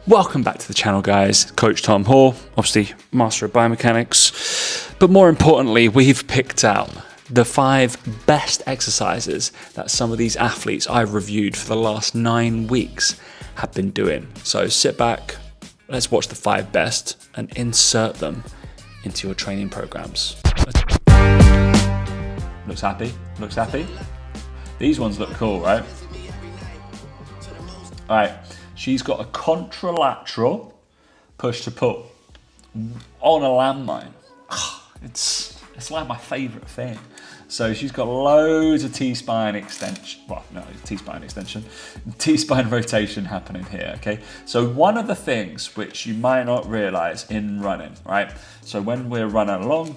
Welcome back to the channel, guys. Coach Tom Hall, obviously master of biomechanics, but more importantly, we've picked out the 5 best exercises that some of these athletes I've reviewed for the last 9 weeks have been doing. So sit back, let's watch the 5 best and insert them into your training programs. Looks happy, looks happy. These ones look cool, right? All right. She's got a contralateral push to pull on a landmine. It's like my favorite thing. So she's got loads of T-spine extension. Well, no, T-spine extension, T-spine rotation happening here. Okay. So one of the things which you might not realize in running, right? So when we're running along,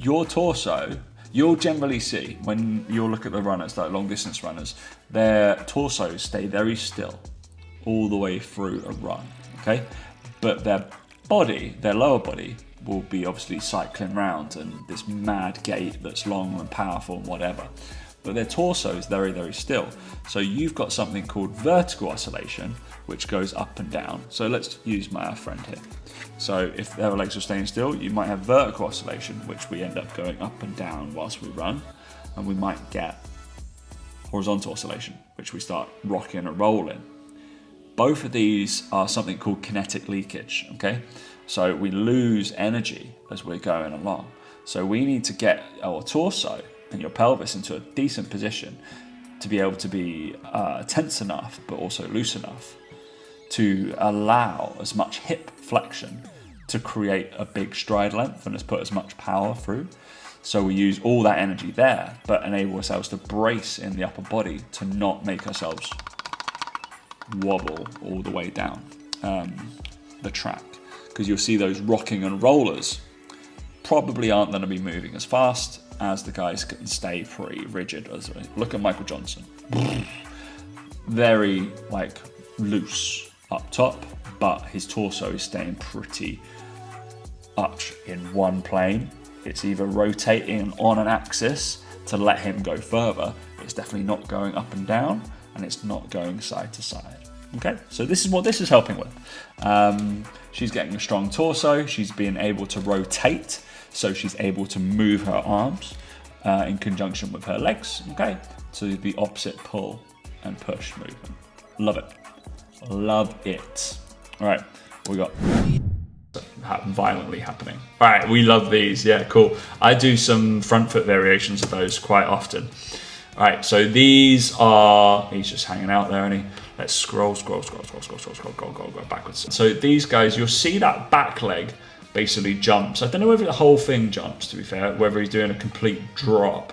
your torso. You'll generally see, when you'll look at the runners, like long distance runners, their torsos stay very still all the way through a run, okay? But their body, their lower body, will be obviously cycling around and this mad gait that's long and powerful and whatever. But their torso is very, very still. So you've got something called vertical oscillation, which goes up and down. So let's use my friend here. So if their legs are staying still, you might have vertical oscillation, which we end up going up and down whilst we run. And we might get horizontal oscillation, which we start rocking and rolling. Both of these are something called kinetic leakage, okay? So we lose energy as we're going along. So we need to get our torso and your pelvis into a decent position to be able to be tense enough, but also loose enough to allow as much hip flexion to create a big stride length and put as much power through. So we use all that energy there, but enable ourselves to brace in the upper body to not make ourselves wobble all the way down the track. Because you'll see those rocking and rollers probably aren't going to be moving as fast as the guys can stay pretty rigid. Look at Michael Johnson. Very like loose up top, but his torso is staying pretty much in one plane. It's either rotating on an axis to let him go further, but it's definitely not going up and down, and it's not going side to side. Okay, so this is what this is helping with. She's getting a strong torso. She's being able to rotate, so she's able to move her arms in conjunction with her legs, okay, to the opposite pull and push movement. Love it. Love it. All right, we got violently happening. All right, we love these. Yeah, cool. I do some front foot variations of those quite often. All right, so these are, he's just hanging out there, and let's scroll backwards. So these guys, you'll see that back leg basically jumps. I don't know whether the whole thing jumps, to be fair, whether he's doing a complete drop.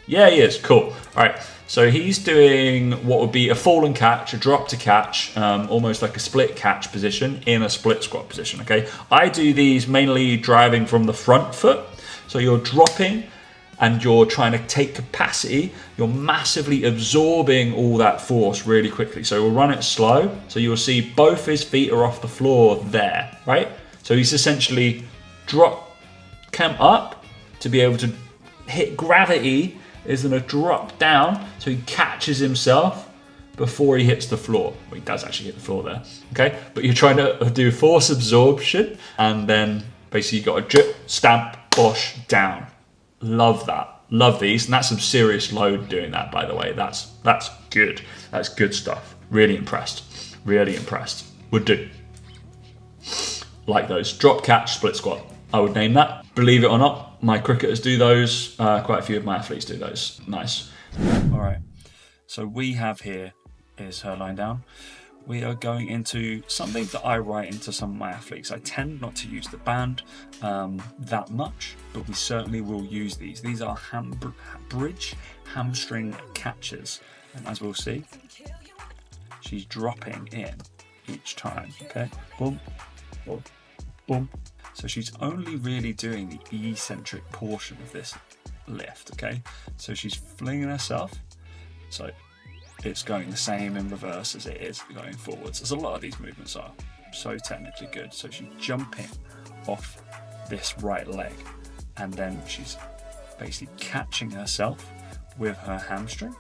Yeah, he is. Cool. All right. So he's doing what would be a fall and catch, a drop to catch, almost like a split catch position in a split squat position. Okay. I do these mainly driving from the front foot. So you're dropping and you're trying to take capacity. You're massively absorbing all that force really quickly. So we'll run it slow. So you'll see both his feet are off the floor there, right? So he's essentially come up to be able to hit gravity, is going to drop down so he catches himself before he hits the floor. Well, he does actually hit the floor there, okay? But you're trying to do force absorption, and then basically you got a drip, stamp, push, down. Love that. Love these, and that's some serious load doing that, by the way. That's good. That's good stuff. Really impressed. Really impressed. Would do. Like those. Drop, catch, split squat. I would name that. Believe it or not, my cricketers do those. Quite a few of my athletes do those. Nice. All right. So we have here is her lying down. We are going into something that I write into some of my athletes. I tend not to use the band that much, but we certainly will use these. These are bridge hamstring catches. And as we'll see, she's dropping in each time. Okay. Boom, boom, boom. So she's only really doing the eccentric portion of this lift, okay? So she's flinging herself. So it's going the same in reverse as it is going forwards. As a lot of these movements are so technically good. So she's jumping off this right leg, and then she's basically catching herself with her hamstring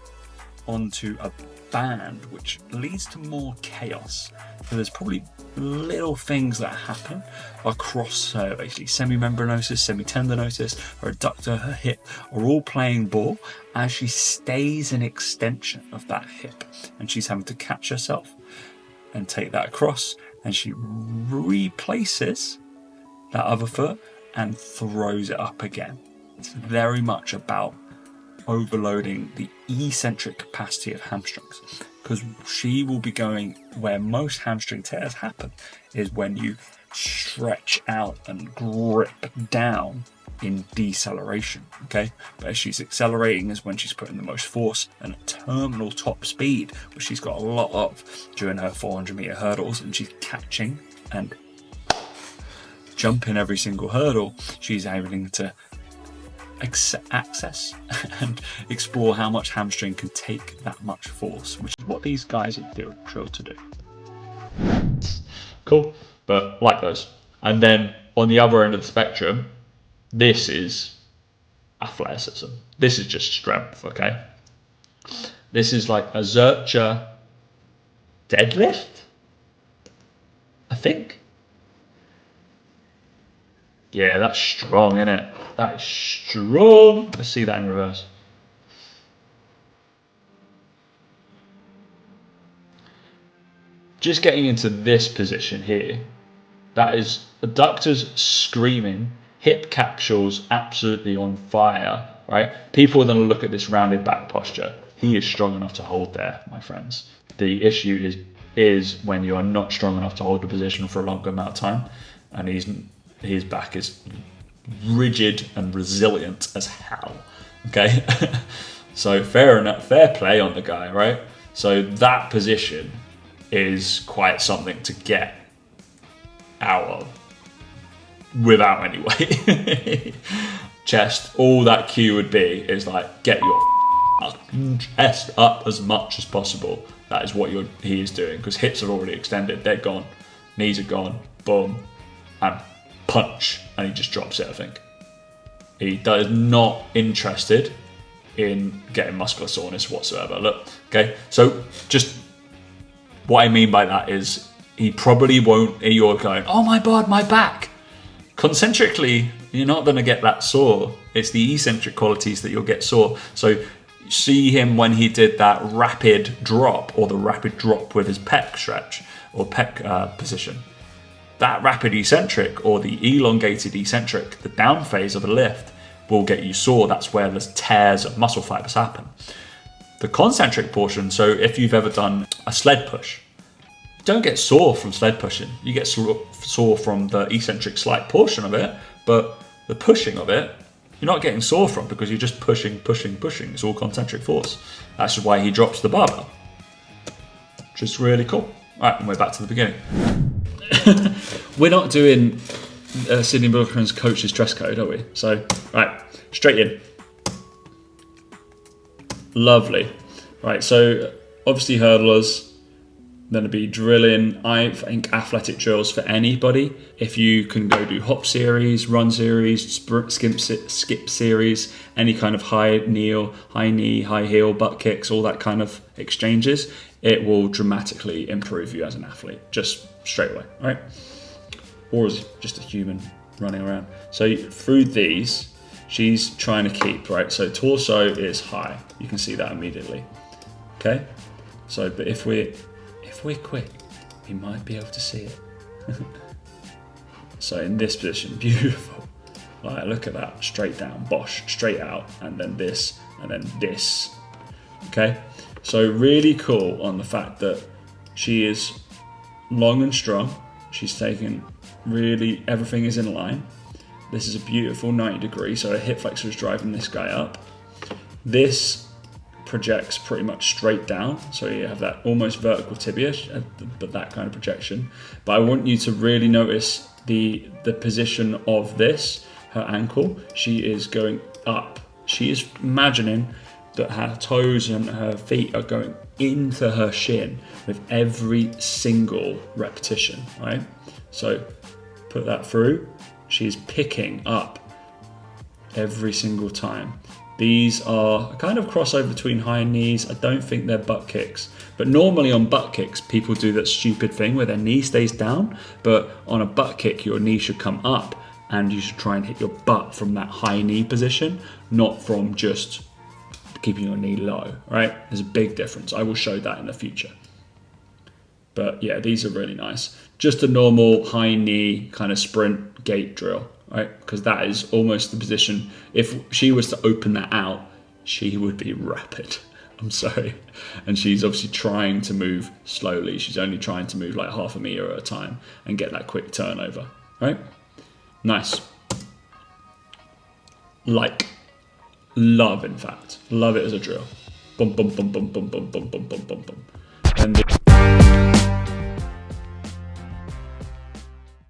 onto a band, which leads to more chaos. So there's probably little things that happen across her, basically semimembranosus, semitendinosus, her adductor, her hip are all playing ball as she stays an extension of that hip, and she's having to catch herself and take that across, and she replaces that other foot and throws it up again. It's very much about overloading the eccentric capacity of hamstrings, because she will be going where most hamstring tears happen, is when you stretch out and grip down in deceleration, okay? But as she's accelerating is when she's putting the most force and terminal top speed, which she's got a lot of during her 400-meter hurdles, and she's catching and jumping every single hurdle. She's able to access and explore how much hamstring can take that much force, which is what these guys are drilled to do. Cool, but like those. And then on the other end of the spectrum, this is athleticism. This is just strength, okay? This is like a Zercher deadlift, I think. Yeah, that's strong, isn't it? That is strong. Let's see that in reverse. Just getting into this position here, that is adductors screaming, hip capsules absolutely on fire, right? People are going to look at this rounded back posture. He is strong enough to hold there, my friends. The issue is when you are not strong enough to hold the position for a longer amount of time, and his back is rigid and resilient as hell, okay? So fair enough, fair play on the guy, right? So that position is quite something to get out of without any weight. Chest, all that cue would be is like, get your chest up as much as possible. That is what he is doing, because hips are already extended, they're gone, knees are gone, boom, and punch, and he just drops it, I think. He is not interested in getting muscular soreness whatsoever. Look, okay, so just what I mean by that is he probably won't, you're going, oh my god, my back. Concentrically, you're not going to get that sore. It's the eccentric qualities that you'll get sore. So see him when he did that rapid drop, or the rapid drop with his pec stretch or pec position. That rapid eccentric or the elongated eccentric, the down phase of a lift, will get you sore. That's where the tears of muscle fibers happen. The concentric portion, so if you've ever done a sled push, you don't get sore from sled pushing. You get sore from the eccentric slight portion of it, but the pushing of it, you're not getting sore from, because you're just pushing. It's all concentric force. That's why he drops the barbell, which is really cool. All right, and we're back to the beginning. We're not doing Sydney McLaughlin's coach's dress code, are we? So, right, straight in. Lovely. Right, so obviously hurdlers, then it'd be drilling. I think athletic drills for anybody. If you can go do hop series, run series, skip series, any kind of high knee, high heel, butt kicks, all that kind of exchanges, it will dramatically improve you as an athlete, just straight away, right? Or as just a human running around. So through these, she's trying to keep, right? So torso is high. You can see that immediately, okay? So, but if we're quick, we might be able to see it. So in this position, beautiful. Like, look at that, straight down, bosh, straight out, and then this, okay? So really cool on the fact that she is long and strong. She's taken really, everything is in line. This is a beautiful 90 degree, so her hip flexor is driving this guy up. This projects pretty much straight down, so you have that almost vertical tibia, but that kind of projection. But I want you to really notice the position of this, her ankle. She is going up. She is imagining that her toes and her feet are going into her shin with every single repetition, right? So put that through. She's picking up every single time. These are a kind of crossover between high knees. I don't think they're butt kicks. But normally on butt kicks, people do that stupid thing where their knee stays down. But on a butt kick, your knee should come up and you should try and hit your butt from that high knee position, not from just keeping your knee low, right? There's a big difference. I will show that in the future. But yeah, these are really nice. Just a normal high knee kind of sprint gait drill, right? Because that is almost the position. If she was to open that out, she would be rapid. I'm sorry. And she's obviously trying to move slowly. She's only trying to move like half a meter at a time and get that quick turnover, right? Nice. Like, love, in fact. Love it as a drill. Boom, boom, boom, boom, boom, boom, boom, boom, boom, boom, boom. And